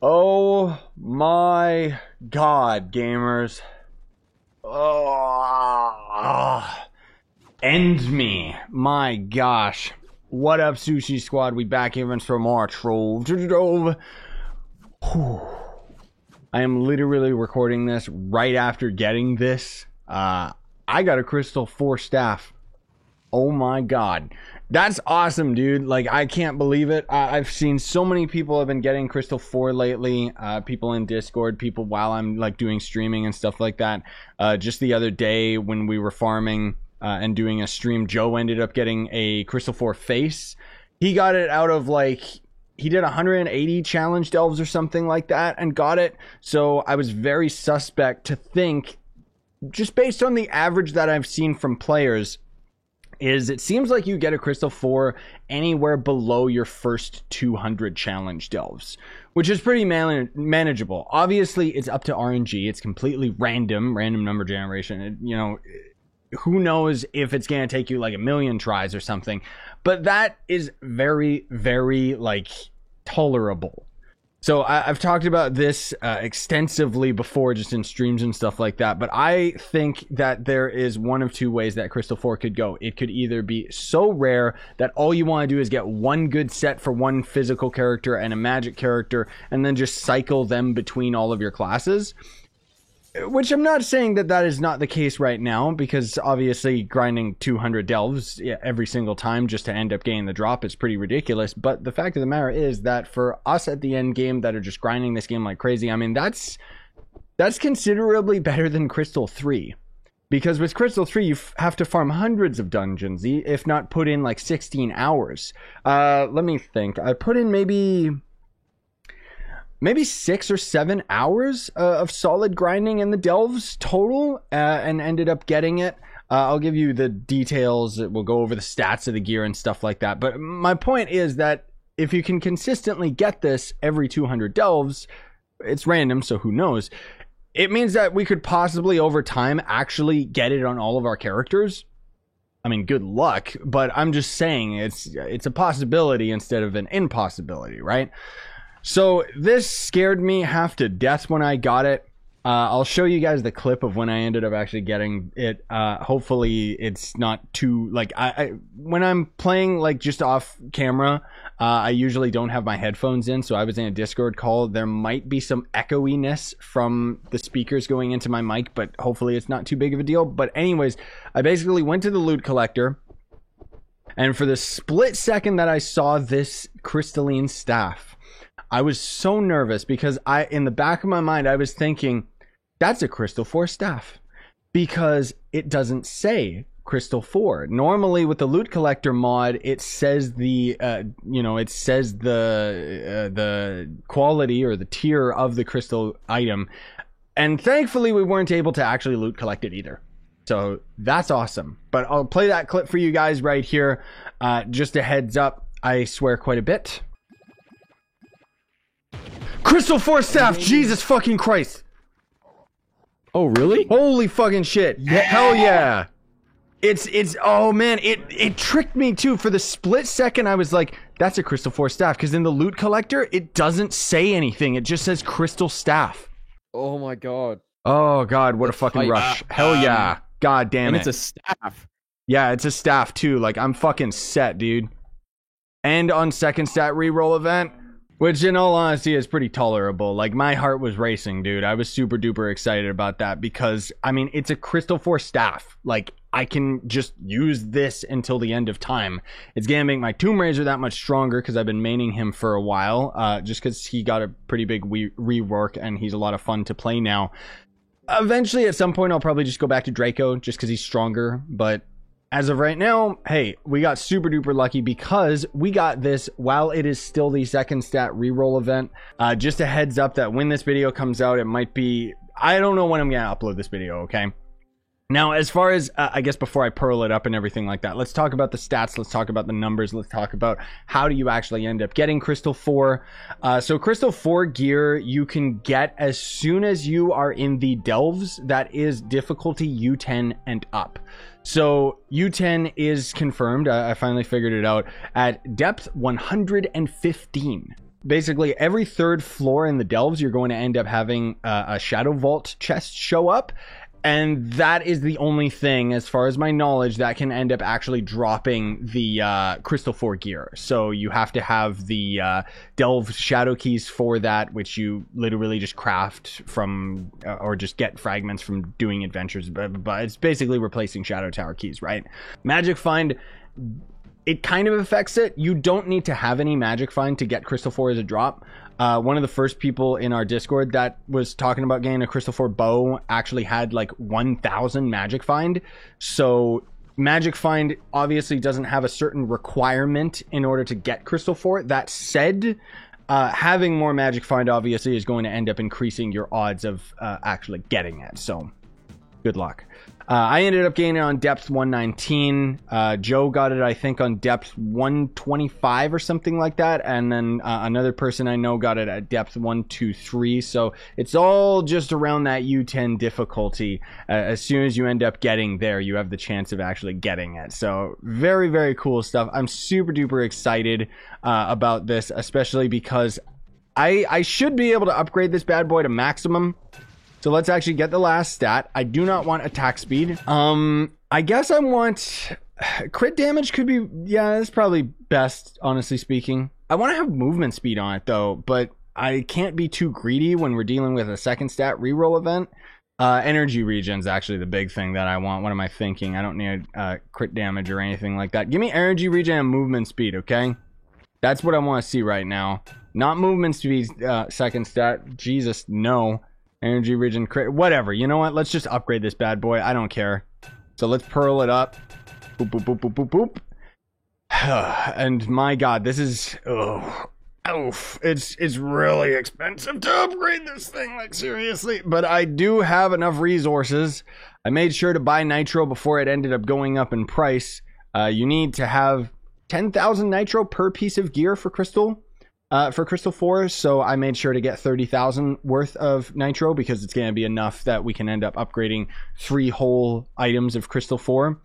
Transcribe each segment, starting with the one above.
Oh my god, gamers. Oh, end me. My gosh. What up, Sushi Squad? We back here for more Trove to Drove. I am literally recording this right after getting this. I got a Crystal 4 staff. Oh my god. That's awesome, dude. Like, I can't believe it. I've seen so many people have been getting Crystal 4 lately. People in Discord, people while I'm like doing streaming and stuff like that. Just the other day when we were farming and doing a stream, Joe ended up getting a Crystal 4 face. He got it out of like, he did 180 challenge delves or something like that and got it. So I was very suspect to think, just based on the average that I've seen from players, is it seems like you get a Crystal 4 anywhere below your first 200 challenge delves, which is pretty manageable. Obviously, it's up to RNG. It's completely random number generation. You know, who knows if it's going to take you like a million tries or something, but that is very, very like tolerable. So I've talked about this extensively before, just in streams and stuff like that. But I think that there is one of two ways that Crystal 4 could go. It could either be so rare that all you want to do is get one good set for one physical character and a magic character, and then just cycle them between all of your classes. Which I'm not saying that that is not the case right now, because obviously grinding 200 delves every single time just to end up getting the drop is pretty ridiculous. But the fact of the matter is that for us at the end game that are just grinding this game like crazy, I mean, that's considerably better than Crystal 3. Because with Crystal 3, you have to farm hundreds of dungeons, if not put in like 16 hours. Let me think. I put in maybe 6 or 7 hours of solid grinding in the delves total, and ended up getting it. I'll give you the details. We'll go over the stats of the gear and stuff like that. But my point is that if you can consistently get this every 200 delves, it's random, so who knows? It means that we could possibly, over time, actually get it on all of our characters. I mean, good luck, but I'm just saying it's a possibility instead of an impossibility, right? So this scared me half to death when I got it. I'll show you guys the clip of when I ended up actually getting it. Hopefully it's not too, like, when I'm playing like just off camera, I usually don't have my headphones in. So I was in a Discord call. There might be some echoiness from the speakers going into my mic, but hopefully it's not too big of a deal. But anyways, I basically went to the loot collector, and for the split second that I saw this crystalline staff, I was so nervous because in the back of my mind, I was thinking, that's a Crystal 4 staff, because it doesn't say Crystal 4. Normally with the loot collector mod, it says the quality or the tier of the crystal item. And thankfully we weren't able to actually loot collect it either. So that's awesome. But I'll play that clip for you guys right here. Just a heads up, I swear quite a bit. Crystal 4 staff, Jesus fucking Christ. Oh, really? Holy fucking shit. Yeah. Hell yeah. It's, oh man, it tricked me too. For the split second, I was like, that's a Crystal 4 staff. Because in the loot collector, it doesn't say anything. It just says Crystal staff. Oh my god. Oh god, what a fucking rush. Hell yeah. God damn it. And it's a staff. Yeah, it's a staff too. Like, I'm fucking set, dude. And on second stat reroll event, which in all honesty is pretty tolerable. Like, my heart was racing, dude. I was super duper excited about that because, I mean, it's a Crystal 4 staff. Like, I can just use this until the end of time. It's gonna make my Tomb Raiser that much stronger because I've been maining him for a while. Just because he got a pretty big rework and he's a lot of fun to play now. Eventually, at some point, I'll probably just go back to Draco just because he's stronger. But as of right now, hey, we got super duper lucky because we got this while it is still the second stat reroll event. Just a heads up that when this video comes out, it might be, I don't know when I'm going to upload this video, okay? Now, as far as, I guess before I pearl it up and everything like that, let's talk about the stats, let's talk about the numbers, let's talk about how do you actually end up getting Crystal 4. So Crystal 4 gear you can get as soon as you are in the delves that is difficulty U10 and up. So U10 is confirmed, I finally figured it out, at depth 115. basically every third floor in the delves, you're going to end up having a Shadow Vault chest show up. And that is the only thing, as far as my knowledge, that can end up actually dropping the Crystal 4 gear. So you have to have the Delve Shadow Keys for that, which you literally just craft from, or just get fragments from doing adventures. But it's basically replacing Shadow Tower keys, right? Magic Find, it kind of affects it. You don't need to have any Magic Find to get Crystal 4 as a drop. One of the first people in our Discord that was talking about getting a Crystal 4 bow actually had like 1,000 Magic Find. So Magic Find obviously doesn't have a certain requirement in order to get Crystal 4. That said, having more Magic Find obviously is going to end up increasing your odds of actually getting it. So good luck. I ended up getting it on depth 119. Joe got it, I think, on depth 125 or something like that. And then another person I know got it at depth 123. So it's all just around that U10 difficulty. As soon as you end up getting there, you have the chance of actually getting it. So very, very cool stuff. I'm super duper excited about this, especially because I should be able to upgrade this bad boy to maximum. So let's actually get the last stat. I do not want attack speed. I guess I want crit damage could be, yeah, that's probably best, honestly speaking. I want to have movement speed on it though, but I can't be too greedy when we're dealing with a second stat reroll event. Energy regen's actually the big thing that I want. What am I thinking? I don't need crit damage or anything like that. Give me energy regen and movement speed, okay? That's what I want to see right now. Not movement speed second stat. Jesus, no. Energy regen crit, whatever. You know what? Let's just upgrade this bad boy. I don't care. So let's pearl it up. Boop, boop, boop, boop, boop, boop. And my God, this is, oof. It's really expensive to upgrade this thing, like seriously. But I do have enough resources. I made sure to buy nitro before it ended up going up in price. You need to have 10,000 nitro per piece of gear for Crystal. For Crystal 4, so I made sure to get 30,000 worth of nitro because it's going to be enough that we can end up upgrading 3 whole items of Crystal 4,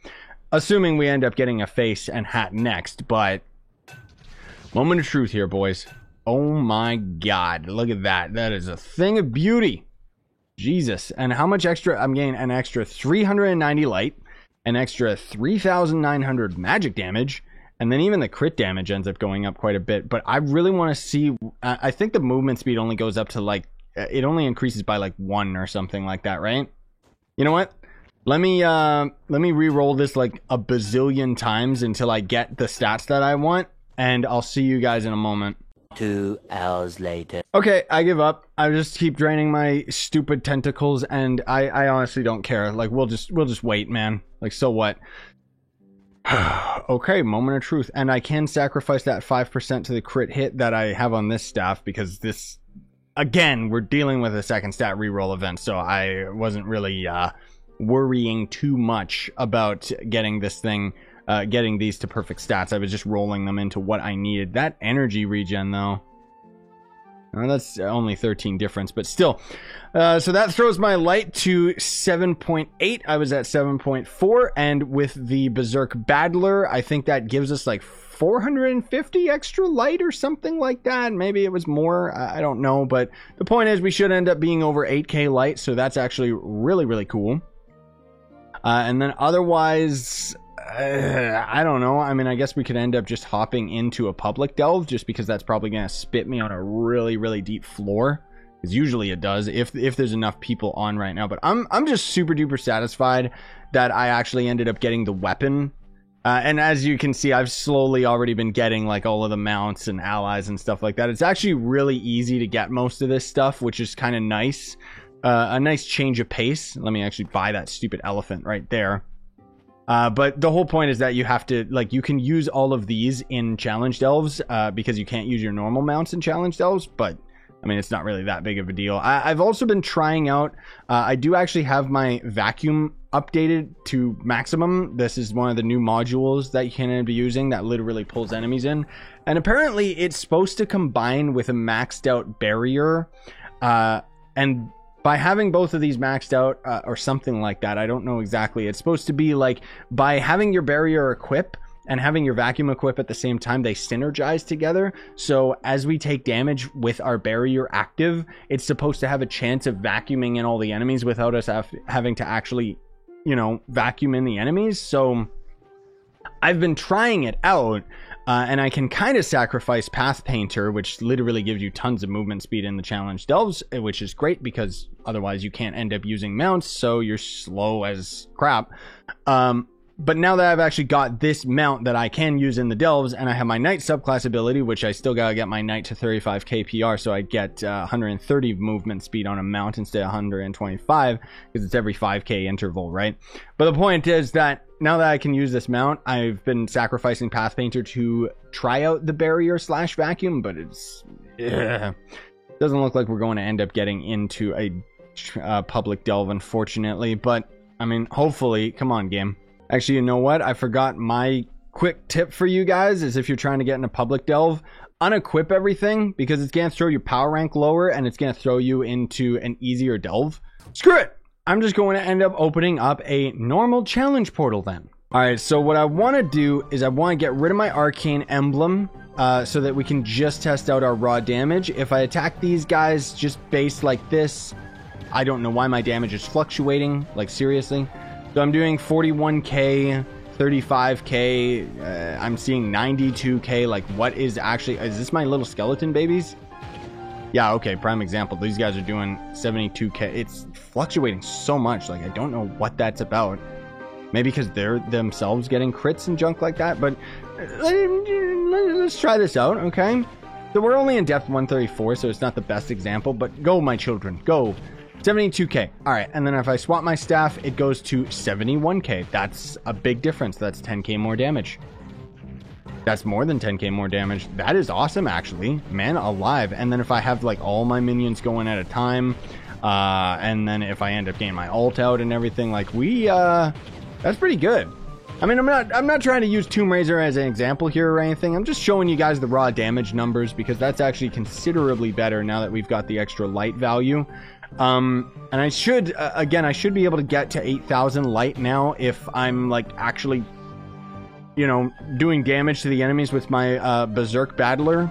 assuming we end up getting a face and hat next. But moment of truth here, boys. Oh my God, look at that. That is a thing of beauty. Jesus. And how much extra? I'm getting an extra 390 light, an extra 3,900 magic damage. And then even the crit damage ends up going up quite a bit. But I really want to see, I think the movement speed only goes up to like, it only increases by like 1 or something like that, right? You know what? Let me re-roll this like a bazillion times until I get the stats that I want. And I'll see you guys in a moment. 2 hours later. Okay, I give up. I just keep draining my stupid tentacles and I honestly don't care. Like we'll just wait, man. Like so what? Okay, moment of truth. And I can sacrifice that 5% to the crit hit that I have on this staff because this, again, we're dealing with a second stat reroll event, so I wasn't really worrying too much about getting this thing, getting these to perfect stats. I was just rolling them into what I needed. That energy regen, though. That's only 13 difference, but still. So that throws my light to 7.8. I was at 7.4, and with the Berserk Battler, I think that gives us like 450 extra light or something like that. Maybe it was more. I don't know, but the point is we should end up being over 8k light, so that's actually really, really cool. And then otherwise, I don't know. I mean, I guess we could end up just hopping into a public delve just because that's probably going to spit me on a really, really deep floor. Because usually it does if there's enough people on right now. But I'm just super duper satisfied that I actually ended up getting the weapon. And as you can see, I've slowly already been getting like all of the mounts and allies and stuff like that. It's actually really easy to get most of this stuff, which is kind of nice. A nice change of pace. Let me actually buy that stupid elephant right there. But the whole point is that you have to, like, you can use all of these in challenge delves, because you can't use your normal mounts in challenge delves, but I mean, it's not really that big of a deal. I've also been trying out, I do actually have my vacuum updated to maximum. This is one of the new modules that you can be using that literally pulls enemies in. And apparently it's supposed to combine with a maxed out barrier, and by having both of these maxed out, or something like that, I don't know exactly. It's supposed to be like, by having your barrier equip, and having your vacuum equip at the same time, they synergize together. So as we take damage with our barrier active, it's supposed to have a chance of vacuuming in all the enemies without us having to actually, you know, vacuum in the enemies. So I've been trying it out, and I can kind of sacrifice Path Painter, which literally gives you tons of movement speed in the challenge delves, which is great because otherwise you can't end up using mounts, so you're slow as crap. But now that I've actually got this mount that I can use in the delves, and I have my Knight subclass ability, which I still gotta get my Knight to 35 KPR, so I get 130 movement speed on a mount instead of 125, because it's every 5k interval, right? But the point is that now that I can use this mount, I've been sacrificing Path Painter to try out the barrier / vacuum, but it's... doesn't look like we're going to end up getting into a public delve, unfortunately, but, I mean, hopefully... Come on, game. Actually, you know what? I forgot my quick tip for you guys is if you're trying to get in a public delve, unequip everything because it's going to throw your power rank lower and it's going to throw you into an easier delve. Screw it! I'm just going to end up opening up a normal challenge portal then. Alright, so what I want to do is I want to get rid of my arcane emblem so that we can just test out our raw damage. If I attack these guys just based like this, I don't know why my damage is fluctuating, like seriously. So I'm doing 41k, 35k, I'm seeing 92k, like what is actually, is this my little skeleton babies? Yeah, okay, prime example, these guys are doing 72k, it's fluctuating so much, like I don't know what that's about. Maybe because they're themselves getting crits and junk like that, but let's try this out, okay? So we're only in depth 134, so it's not the best example, but go my children, go. 72k. All right, and then if I swap my staff, it goes to 71k. That's a big difference. That's 10k more damage. That's more than 10k more damage. That is awesome, actually. Man alive. And then if I have like all my minions going at a time, and then if I end up getting my ult out and everything, like that's pretty good. I mean, I'm not trying to use Tomb Raider as an example here or anything. I'm just showing you guys the raw damage numbers because that's actually considerably better now that we've got the extra light value. And I should, again, I should be able to get to 8,000 light now if I'm, like, actually, you know, doing damage to the enemies with my, Berserk Battler.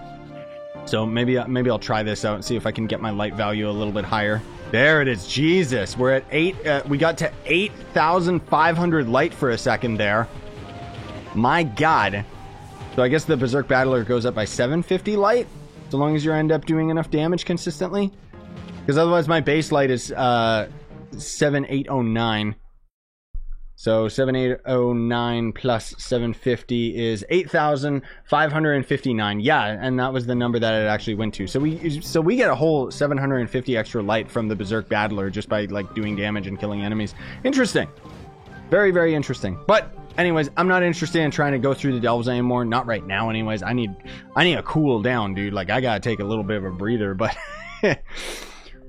So maybe I'll try this out and see if I can get my light value a little bit higher. There it is. Jesus. We're at we got to 8,500 light for a second there. My God. So I guess the Berserk Battler goes up by 750 light, so long as you end up doing enough damage consistently. Because otherwise my base light is 7809. So 7809 plus 750 is 8,559. Yeah, and that was the number that it actually went to. So we get a whole 750 extra light from the Berserk Battler just by like doing damage and killing enemies. Interesting. Very, very interesting. But anyways, I'm not interested in trying to go through the delves anymore. Not right now anyways. I need a cool down, dude. Like I gotta take a little bit of a breather, but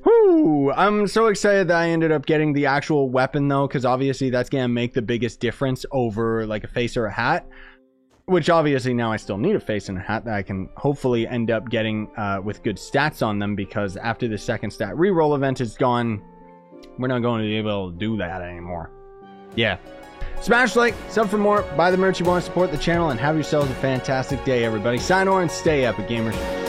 whew, I'm so excited that I ended up getting the actual weapon though, because obviously that's gonna make the biggest difference over like a face or a hat. Which obviously now I still need a face and a hat that I can hopefully end up getting with good stats on them, because after the second stat reroll event is gone, we're not going to be able to do that anymore. Yeah. Smash like, sub for more, buy the merch you want to support the channel, and have yourselves a fantastic day, everybody. Sign on and stay epic, gamers.